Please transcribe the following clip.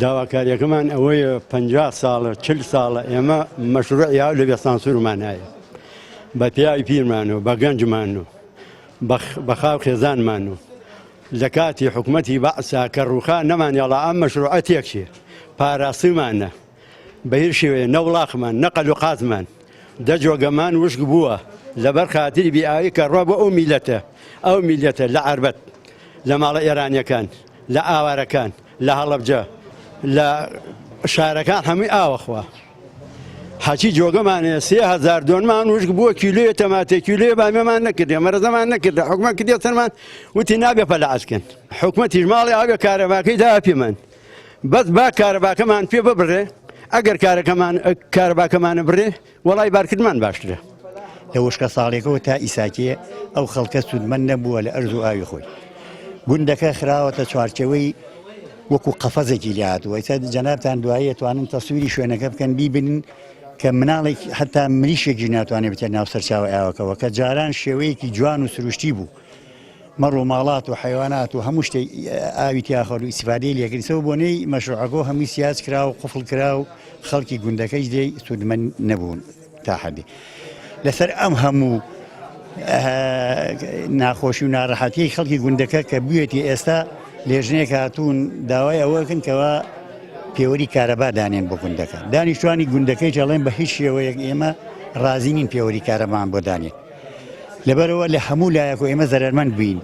داواکاریەکەمان ئەوەیە 50 ساڵە 40 ساڵە ئێمە مەشروعیا لەبێ سانسورمان هەیە بە پیاوی پیرمان و بە گەنجمان و بە خاو خێزانمان و لە کاتی حکوومەتی بەعسا کە ڕووخا نەمانێڵا ئەم مەشروعە تێکچێ پاراستمانە بە هیچ شێوەیە نەوڵاقمان نەقەل و قازمان دەجۆگەمان وشک بووە لەبەر خاتری بیئاوی کە ڕۆ بە ئەو میلەتە لە عەربەت لە ماڵە ئێرانیەکان لە ئاوارەکان لە هەڵەبجە لە شارەکان هەمووی ئاوەخوا حەچی جۆگەمانەیە 3000 دۆنمان وشک بووە کیلۆیە تەماتێ کیلۆیە بامێمان نەکردێ مەرەزەمان نەکردە حکومەت کردێ سەرمان وتی نابێ پەلەعەسکەن حکومەتیش ماڵی ئاوێ کارەباکەی دا پێمان بەس با کارەباکەمان پێ ببڕێ ئەگەر کارەباکەمانە بڕێ وەڵای بارکردمان باشترە لە وشکە ساڵێکەوە تا ئیساکێ ئەو خەڵکە سوودمەند نەبووە لە ئەرز و ئاوی خۆی گوندەکە خراوەتە چوارچەوەی وەکو قەفەزێکی لاتوە ئێستا جەنابتان دوایی توانن تەسویری شوێنەکە بکەن بیبنن کە مناڵێک هەتا مریشێکی ناتوانێت بچێت ناو سەرچاوە ئاوەکەوە کە جاران شێوەیەکی جوان و سروشتی بوو مەڕ و ماڵات و حیوانات و هەموو شتێک ئاوی تیاخۆر و ئیسیفادەی لێکردنەوە بۆنەی مەشروعەکە هەمووی سیاج کرا و قوفڵ کرا و خەڵکی گوندەکەیش دێ سوودمەند نەبوون تا حەدی لەسەر ئەم هەموو ناخۆشی و ناڕەحەتیی خەڵکی گوندەکە کە بوێتی ئێستا لێژنەیەک هاتوون داوای ئەوەکەن کەەوە پێوەری کارەبا دانێن بۆ گوندەکە دانیشتوانی گوندەکەی جەڵێن بە هیچ شێوەیەک ئێمە ڕازی نین پێوەری کارەبان بۆ دانێت لەبەرەوە لە هەموو لایەک و ئێمە زەرمەند بووین